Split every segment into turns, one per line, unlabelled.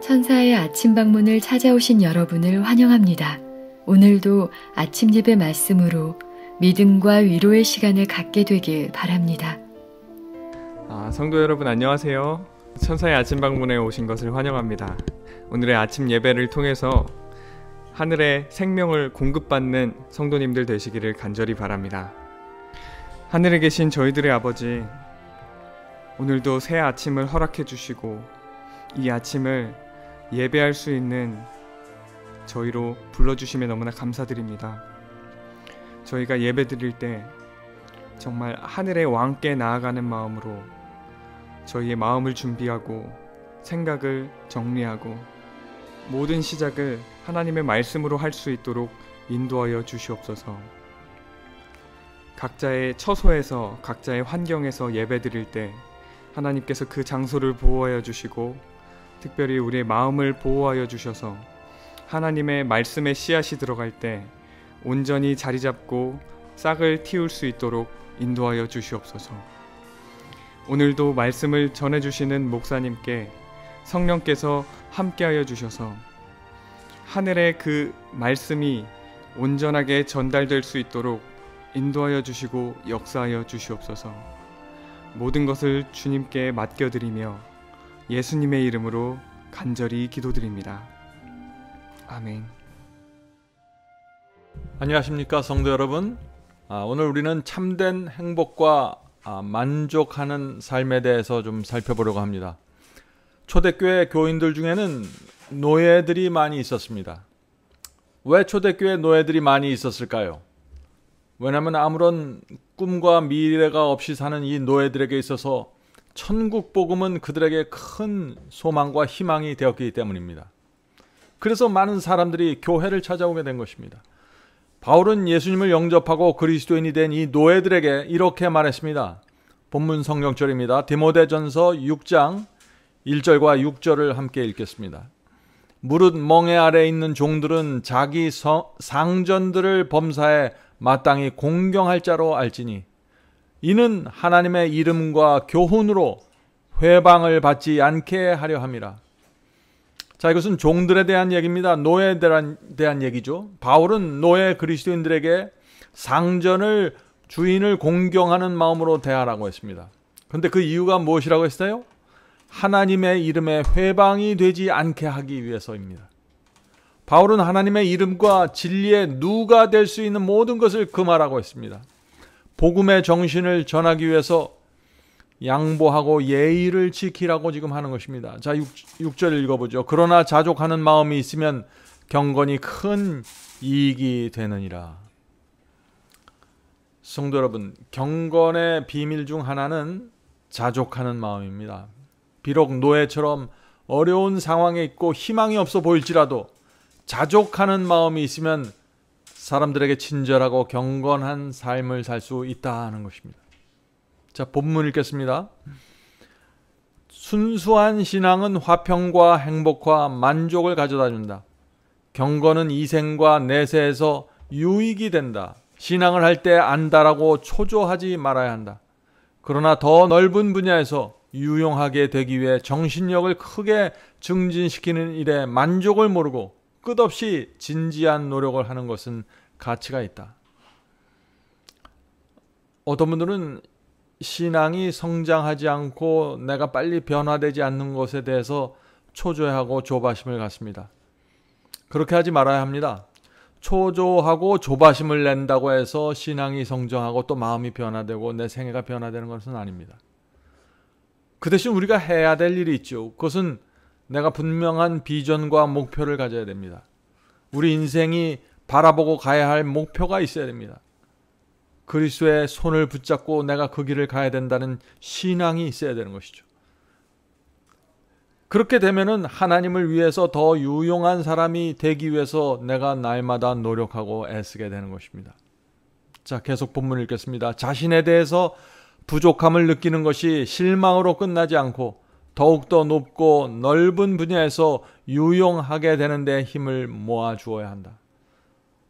천사의 아침 방문을 찾아오신 여러분을 환영합니다. 오늘도 아침 예배 말씀으로 믿음과 위로의 시간을 갖게 되길 바랍니다.
성도 여러분 안녕하세요. 천사의 아침 방문에 오신 것을 환영합니다. 오늘의 아침 예배를 통해서 하늘의 생명을 공급받는 성도님들 되시기를 간절히 바랍니다. 하늘에 계신 저희들의 아버지, 오늘도 새 아침을 허락해 주시고 이 아침을 예배할 수 있는 저희로 불러주심에 너무나 감사드립니다. 저희가 예배 드릴 때 정말 하늘의 왕께 나아가는 마음으로 저희의 마음을 준비하고 생각을 정리하고 모든 시작을 하나님의 말씀으로 할 수 있도록 인도하여 주시옵소서. 각자의 처소에서 각자의 환경에서 예배 드릴 때 하나님께서 그 장소를 보호하여 주시고 특별히 우리의 마음을 보호하여 주셔서 하나님의 말씀의 씨앗이 들어갈 때 온전히 자리 잡고 싹을 틔울 수 있도록 인도하여 주시옵소서. 오늘도 말씀을 전해주시는 목사님께 성령께서 함께하여 주셔서 하늘의 그 말씀이 온전하게 전달될 수 있도록 인도하여 주시고 역사하여 주시옵소서. 모든 것을 주님께 맡겨드리며 예수님의 이름으로 간절히 기도드립니다. 아멘.
안녕하십니까 성도 여러분. 오늘 우리는 참된 행복과 만족하는 삶에 대해서 좀 살펴보려고 합니다. 초대교회 교인들 중에는 노예들이 많이 있었습니다. 왜 초대교회 노예들이 많이 있었을까요? 왜냐하면 아무런 꿈과 미래가 없이 사는 이 노예들에게 있어서 천국 복음은 그들에게 큰 소망과 희망이 되었기 때문입니다. 그래서 많은 사람들이 교회를 찾아오게 된 것입니다. 바울은 예수님을 영접하고 그리스도인이 된 이 노예들에게 이렇게 말했습니다. 본문 성경절입니다. 디모데전서 6장 1절과 6절을 함께 읽겠습니다. 무릇 멍에 아래 있는 종들은 자기 상전들을 범사에 마땅히 공경할 자로 알지니 이는 하나님의 이름과 교훈으로 회방을 받지 않게 하려 함이라. 자, 이것은 종들에 대한 얘기입니다. 노예에 대한 얘기죠. 바울은 노예 그리스도인들에게 상전을 주인을 공경하는 마음으로 대하라고 했습니다. 그런데 그 이유가 무엇이라고 했어요? 하나님의 이름에 회방이 되지 않게 하기 위해서입니다. 바울은 하나님의 이름과 진리의 누가 될 수 있는 모든 것을 금하라고 했습니다. 복음의 정신을 전하기 위해서 양보하고 예의를 지키라고 지금 하는 것입니다. 자, 6절 읽어보죠. 그러나 자족하는 마음이 있으면 경건이 큰 이익이 되느니라. 성도 여러분, 경건의 비밀 중 하나는 자족하는 마음입니다. 비록 노예처럼 어려운 상황에 있고 희망이 없어 보일지라도 자족하는 마음이 있으면 사람들에게 친절하고 경건한 삶을 살 수 있다는 것입니다. 자, 본문 읽겠습니다. 순수한 신앙은 화평과 행복과 만족을 가져다 준다. 경건은 이생과 내세에서 유익이 된다. 신앙을 할 때 안다라고 초조하지 말아야 한다. 그러나 더 넓은 분야에서 유용하게 되기 위해 정신력을 크게 증진시키는 일에 만족을 모르고 끝없이 진지한 노력을 하는 것은 가치가 있다. 어떤 분들은 신앙이 성장하지 않고 내가 빨리 변화되지 않는 것에 대해서 초조해하고 조바심을 갖습니다. 그렇게 하지 말아야 합니다. 초조하고 조바심을 낸다고 해서 신앙이 성장하고 또 마음이 변화되고 내 생애가 변화되는 것은 아닙니다. 그 대신 우리가 해야 될 일이 있죠. 그것은 내가 분명한 비전과 목표를 가져야 됩니다. 우리 인생이 바라보고 가야 할 목표가 있어야 됩니다. 그리스도의 손을 붙잡고 내가 그 길을 가야 된다는 신앙이 있어야 되는 것이죠. 그렇게 되면은 하나님을 위해서 더 유용한 사람이 되기 위해서 내가 날마다 노력하고 애쓰게 되는 것입니다. 자, 계속 본문 읽겠습니다. 자신에 대해서 부족함을 느끼는 것이 실망으로 끝나지 않고 더욱더 높고 넓은 분야에서 유용하게 되는 데 힘을 모아 주어야 한다.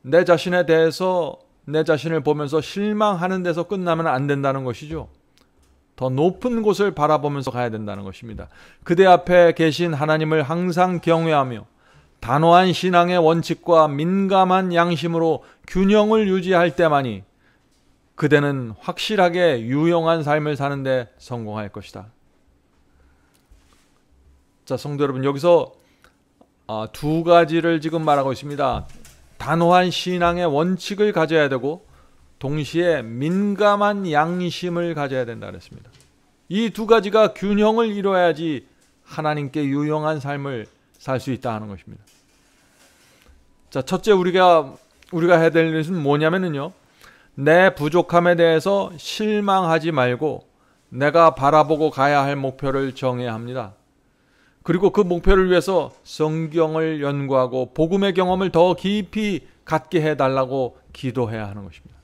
내 자신에 대해서 내 자신을 보면서 실망하는 데서 끝나면 안 된다는 것이죠. 더 높은 곳을 바라보면서 가야 된다는 것입니다. 그대 앞에 계신 하나님을 항상 경외하며 단호한 신앙의 원칙과 민감한 양심으로 균형을 유지할 때만이 그대는 확실하게 유용한 삶을 사는데 성공할 것이다. 자, 성도 여러분, 여기서 두 가지를 지금 말하고 있습니다. 단호한 신앙의 원칙을 가져야 되고 동시에 민감한 양심을 가져야 된다 그랬습니다. 이 두 가지가 균형을 이루어야지 하나님께 유용한 삶을 살 수 있다 하는 것입니다. 자, 첫째 우리가 해야 될 것은 뭐냐면요, 내 부족함에 대해서 실망하지 말고 내가 바라보고 가야 할 목표를 정해야 합니다. 그리고 그 목표를 위해서 성경을 연구하고 복음의 경험을 더 깊이 갖게 해달라고 기도해야 하는 것입니다.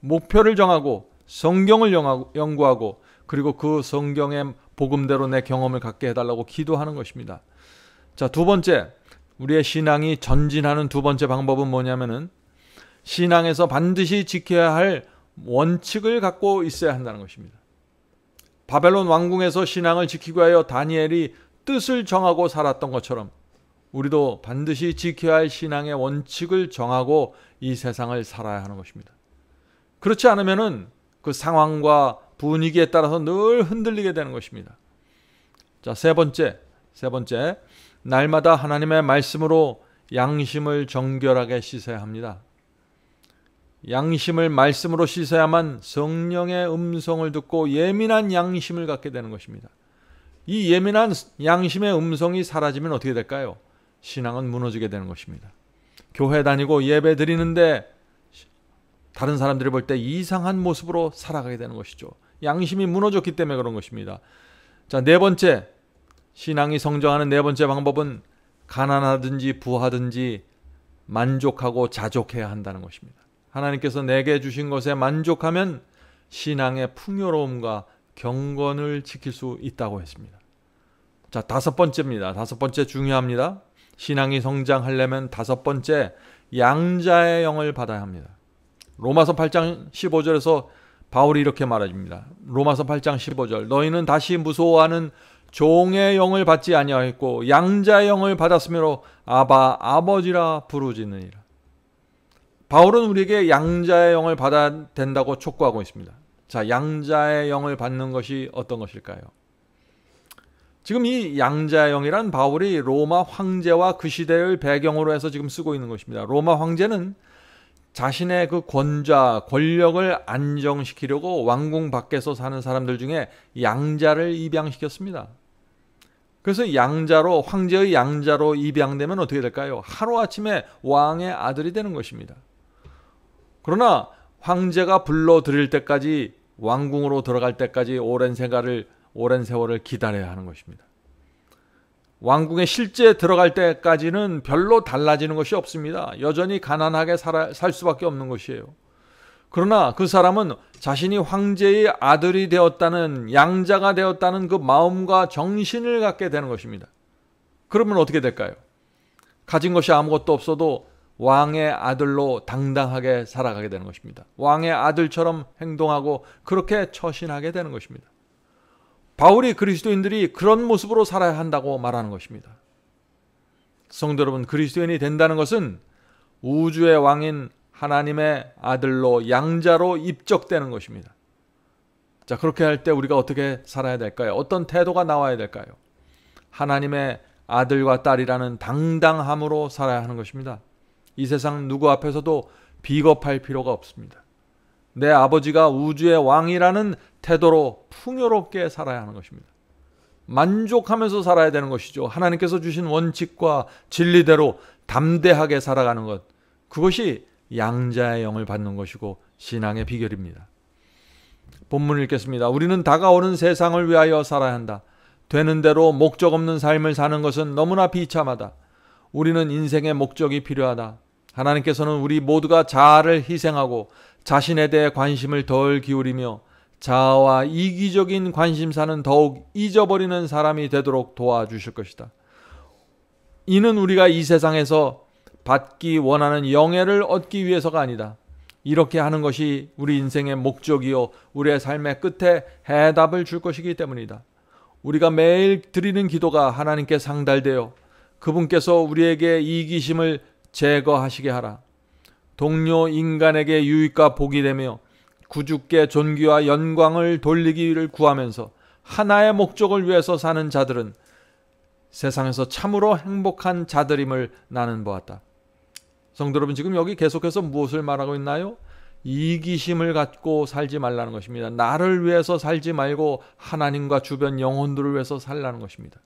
목표를 정하고 성경을 연구하고 그리고 그 성경의 복음대로 내 경험을 갖게 해달라고 기도하는 것입니다. 자, 두 번째, 우리의 신앙이 전진하는 두 번째 방법은 뭐냐면은 신앙에서 반드시 지켜야 할 원칙을 갖고 있어야 한다는 것입니다. 바벨론 왕궁에서 신앙을 지키기 위하여 다니엘이 뜻을 정하고 살았던 것처럼 우리도 반드시 지켜야 할 신앙의 원칙을 정하고 이 세상을 살아야 하는 것입니다. 그렇지 않으면은 그 상황과 분위기에 따라서 늘 흔들리게 되는 것입니다. 자, 세 번째, 날마다 하나님의 말씀으로 양심을 정결하게 씻어야 합니다. 양심을 말씀으로 씻어야만 성령의 음성을 듣고 예민한 양심을 갖게 되는 것입니다. 이 예민한 양심의 음성이 사라지면 어떻게 될까요? 신앙은 무너지게 되는 것입니다. 교회 다니고 예배 드리는데 다른 사람들이 볼 때 이상한 모습으로 살아가게 되는 것이죠. 양심이 무너졌기 때문에 그런 것입니다. 자, 네 번째, 신앙이 성장하는 네 번째 방법은 가난하든지 부하든지 만족하고 자족해야 한다는 것입니다. 하나님께서 내게 주신 것에 만족하면 신앙의 풍요로움과 경건을 지킬 수 있다고 했습니다. 자, 다섯 번째입니다. 다섯 번째 중요합니다. 신앙이 성장하려면 다섯 번째, 양자의 영을 받아야 합니다. 로마서 8장 15절에서 바울이 이렇게 말합니다. 로마서 8장 15절, 너희는 다시 무서워하는 종의 영을 받지 아니하였고 양자의 영을 받았으므로 아바, 아버지라 부르짖느니라. 바울은 우리에게 양자의 영을 받아야 된다고 촉구하고 있습니다. 자, 양자의 영을 받는 것이 어떤 것일까요? 지금 이 양자의 영이란 바울이 로마 황제와 그 시대를 배경으로 해서 지금 쓰고 있는 것입니다. 로마 황제는 자신의 그 권력을 안정시키려고 왕궁 밖에서 사는 사람들 중에 양자를 입양시켰습니다. 그래서 황제의 양자로 입양되면 어떻게 될까요? 하루아침에 왕의 아들이 되는 것입니다. 그러나 황제가 불러들일 때까지, 왕궁으로 들어갈 때까지 오랜 세월을 기다려야 하는 것입니다. 왕궁에 실제 들어갈 때까지는 별로 달라지는 것이 없습니다. 여전히 가난하게 살 수밖에 없는 것이에요. 그러나 그 사람은 자신이 황제의 아들이 되었다는, 양자가 되었다는 그 마음과 정신을 갖게 되는 것입니다. 그러면 어떻게 될까요? 가진 것이 아무것도 없어도 왕의 아들로 당당하게 살아가게 되는 것입니다. 왕의 아들처럼 행동하고 그렇게 처신하게 되는 것입니다. 바울이 그리스도인들이 그런 모습으로 살아야 한다고 말하는 것입니다. 성도 여러분, 그리스도인이 된다는 것은 우주의 왕인 하나님의 아들로, 양자로 입적되는 것입니다. 자, 그렇게 할 때 우리가 어떻게 살아야 될까요? 어떤 태도가 나와야 될까요? 하나님의 아들과 딸이라는 당당함으로 살아야 하는 것입니다. 이 세상 누구 앞에서도 비겁할 필요가 없습니다. 내 아버지가 우주의 왕이라는 태도로 풍요롭게 살아야 하는 것입니다. 만족하면서 살아야 되는 것이죠. 하나님께서 주신 원칙과 진리대로 담대하게 살아가는 것, 그것이 양자의 영을 받는 것이고 신앙의 비결입니다. 본문을 읽겠습니다. 우리는 다가오는 세상을 위하여 살아야 한다. 되는 대로 목적 없는 삶을 사는 것은 너무나 비참하다. 우리는 인생의 목적이 필요하다. 하나님께서는 우리 모두가 자아를 희생하고 자신에 대해 관심을 덜 기울이며 자아와 이기적인 관심사는 더욱 잊어버리는 사람이 되도록 도와주실 것이다. 이는 우리가 이 세상에서 받기 원하는 영예를 얻기 위해서가 아니다. 이렇게 하는 것이 우리 인생의 목적이요 우리의 삶의 끝에 해답을 줄 것이기 때문이다. 우리가 매일 드리는 기도가 하나님께 상달되어 그분께서 우리에게 이기심을 제거하시게 하라. 동료 인간에게 유익과 복이 되며 구주께 존귀와 영광을 돌리기를 구하면서 하나의 목적을 위해서 사는 자들은 세상에서 참으로 행복한 자들임을 나는 보았다. 성도 여러분, 지금 여기 계속해서 무엇을 말하고 있나요? 이기심을 갖고 살지 말라는 것입니다. 나를 위해서 살지 말고 하나님과 주변 영혼들을 위해서 살라는 것입니다.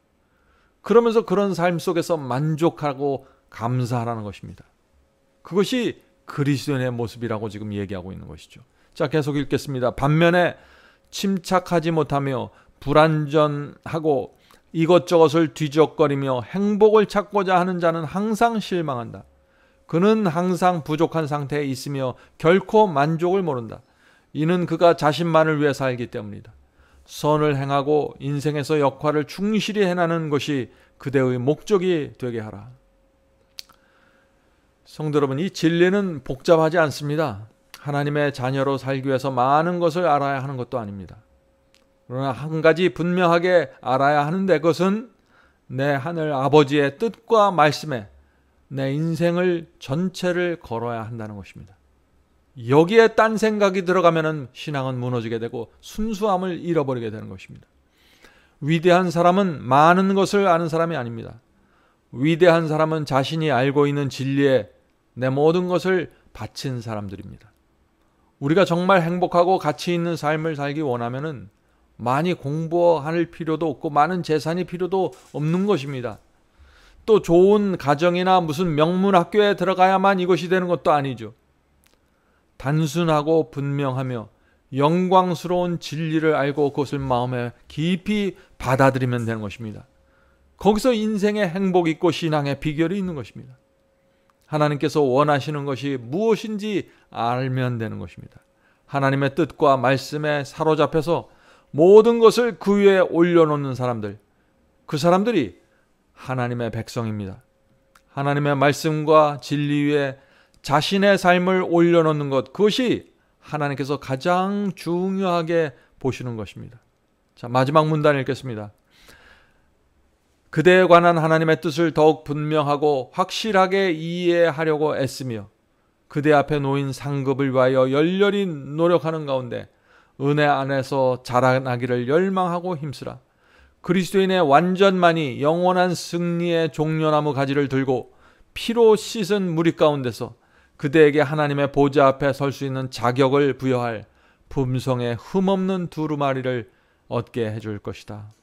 그러면서 그런 삶 속에서 만족하고 감사하라는 것입니다. 그것이 그리스도인의 모습이라고 지금 얘기하고 있는 것이죠. 자, 계속 읽겠습니다. 반면에 침착하지 못하며 불완전하고 이것저것을 뒤적거리며 행복을 찾고자 하는 자는 항상 실망한다. 그는 항상 부족한 상태에 있으며 결코 만족을 모른다. 이는 그가 자신만을 위해 살기 때문이다. 선을 행하고 인생에서 역할을 충실히 해나가는 것이 그대의 목적이 되게 하라. 성도 여러분, 이 진리는 복잡하지 않습니다. 하나님의 자녀로 살기 위해서 많은 것을 알아야 하는 것도 아닙니다. 그러나 한 가지 분명하게 알아야 하는데 그것은 내 하늘 아버지의 뜻과 말씀에 내 인생을 전체를 걸어야 한다는 것입니다. 여기에 딴 생각이 들어가면 신앙은 무너지게 되고 순수함을 잃어버리게 되는 것입니다. 위대한 사람은 많은 것을 아는 사람이 아닙니다. 위대한 사람은 자신이 알고 있는 진리에 내 모든 것을 바친 사람들입니다. 우리가 정말 행복하고 가치 있는 삶을 살기 원하면은 많이 공부할 필요도 없고 많은 재산이 필요도 없는 것입니다. 또 좋은 가정이나 무슨 명문 학교에 들어가야만 이것이 되는 것도 아니죠. 단순하고 분명하며 영광스러운 진리를 알고 그것을 마음에 깊이 받아들이면 되는 것입니다. 거기서 인생의 행복이 있고 신앙의 비결이 있는 것입니다. 하나님께서 원하시는 것이 무엇인지 알면 되는 것입니다. 하나님의 뜻과 말씀에 사로잡혀서 모든 것을 그 위에 올려놓는 사람들, 그 사람들이 하나님의 백성입니다. 하나님의 말씀과 진리 위에 자신의 삶을 올려놓는 것, 그것이 하나님께서 가장 중요하게 보시는 것입니다. 자, 마지막 문단 읽겠습니다. 그대에 관한 하나님의 뜻을 더욱 분명하고 확실하게 이해하려고 애쓰며 그대 앞에 놓인 상급을 위하여 열렬히 노력하는 가운데 은혜 안에서 자라나기를 열망하고 힘쓰라. 그리스도인의 완전만이 영원한 승리의 종려나무 가지를 들고 피로 씻은 무리 가운데서 그대에게 하나님의 보좌 앞에 설 수 있는 자격을 부여할 품성의 흠없는 두루마리를 얻게 해줄 것이다.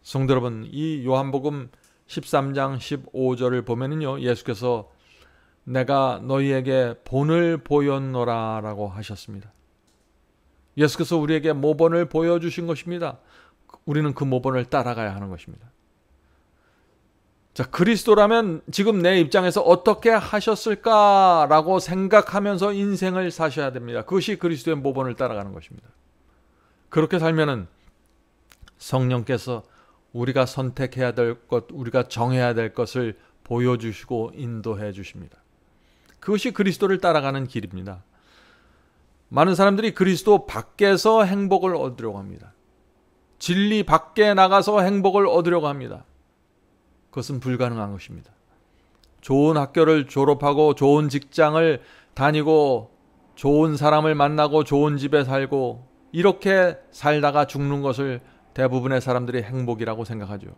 성도 여러분, 이 요한복음 13장 15절을 보면은요, 예수께서 내가 너희에게 본을 보였노라 라고 하셨습니다. 예수께서 우리에게 모본을 보여주신 것입니다. 우리는 그 모본을 따라가야 하는 것입니다. 자, 그리스도라면 지금 내 입장에서 어떻게 하셨을까라고 생각하면서 인생을 사셔야 됩니다. 그것이 그리스도의 모본을 따라가는 것입니다. 그렇게 살면은 성령께서 우리가 선택해야 될 것, 우리가 정해야 될 것을 보여주시고 인도해 주십니다. 그것이 그리스도를 따라가는 길입니다. 많은 사람들이 그리스도 밖에서 행복을 얻으려고 합니다. 진리 밖에 나가서 행복을 얻으려고 합니다. 그것은 불가능한 것입니다. 좋은 학교를 졸업하고 좋은 직장을 다니고 좋은 사람을 만나고 좋은 집에 살고 이렇게 살다가 죽는 것을 대부분의 사람들이 행복이라고 생각하죠.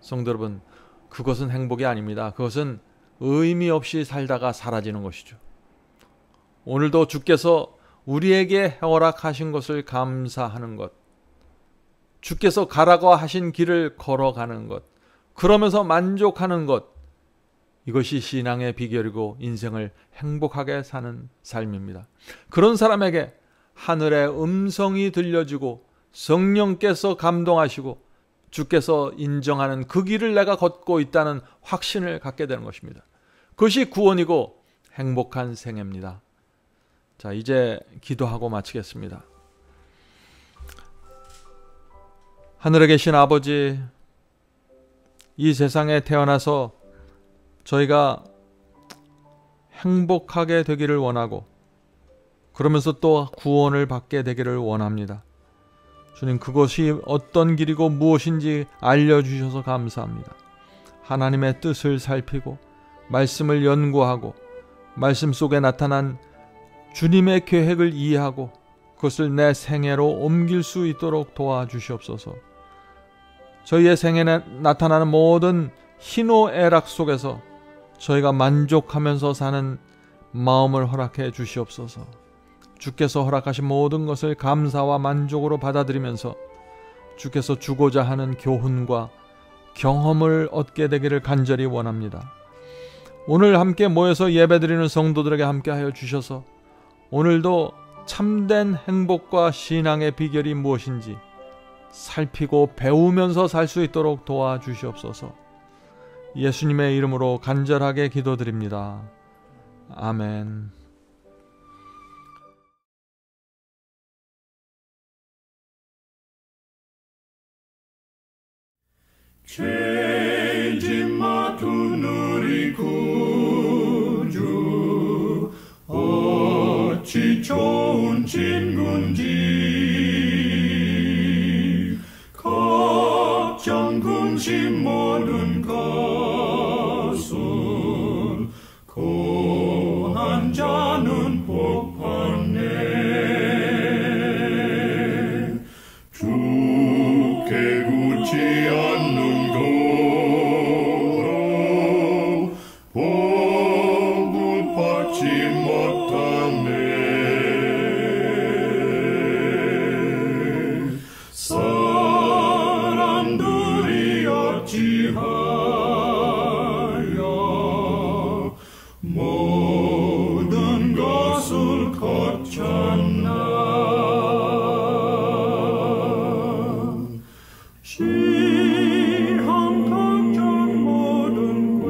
성도 여러분, 그것은 행복이 아닙니다. 그것은 의미 없이 살다가 사라지는 것이죠. 오늘도 주께서 우리에게 허락하신 것을 감사하는 것, 주께서 가라고 하신 길을 걸어가는 것, 그러면서 만족하는 것, 이것이 신앙의 비결이고 인생을 행복하게 사는 삶입니다. 그런 사람에게 하늘의 음성이 들려지고 성령께서 감동하시고 주께서 인정하는 그 길을 내가 걷고 있다는 확신을 갖게 되는 것입니다. 그것이 구원이고 행복한 생애입니다. 자, 이제 기도하고 마치겠습니다. 하늘에 계신 아버지, 이 세상에 태어나서 저희가 행복하게 되기를 원하고 그러면서 또 구원을 받게 되기를 원합니다. 주님, 그것이 어떤 길이고 무엇인지 알려주셔서 감사합니다. 하나님의 뜻을 살피고 말씀을 연구하고 말씀 속에 나타난 주님의 계획을 이해하고 그것을 내 생애로 옮길 수 있도록 도와주시옵소서. 저희의 생애에 나타나는 모든 희노애락 속에서 저희가 만족하면서 사는 마음을 허락해 주시옵소서. 주께서 허락하신 모든 것을 감사와 만족으로 받아들이면서 주께서 주고자 하는 교훈과 경험을 얻게 되기를 간절히 원합니다. 오늘 함께 모여서 예배드리는 성도들에게 함께하여 주셔서 오늘도 참된 행복과 신앙의 비결이 무엇인지 살피고 배우면서 살 수 있도록 도와주시옵소서. 예수님의 이름으로 간절하게 기도드립니다. 아멘.
죄짐 맡은 우리 구주 어찌 좋은 친구인지 걱정 근심 모든 것을 고한 자는 복 받네. 주께 굳지 않는 받지 못하네. 사람들이 어찌하여 모든 것을 거쳤나. 시험 걱정 모든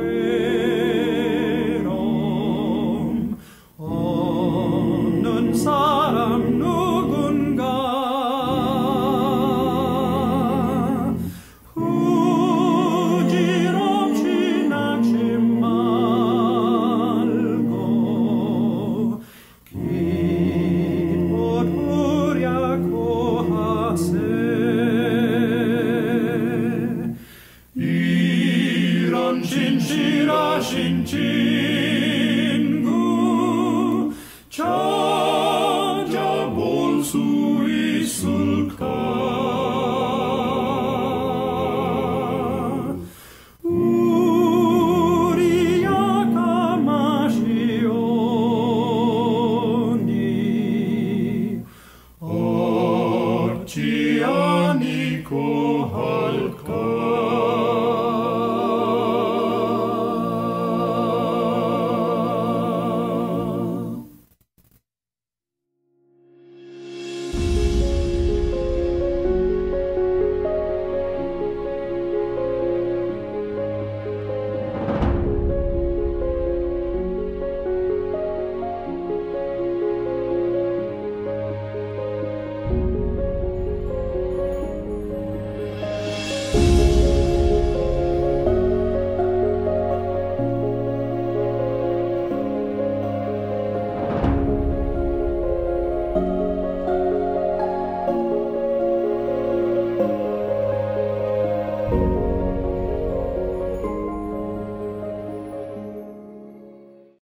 괴로움 없는 사람 누군가. 부질없이 낙심 말고 기도하려고 하세. 이런 진실하신 지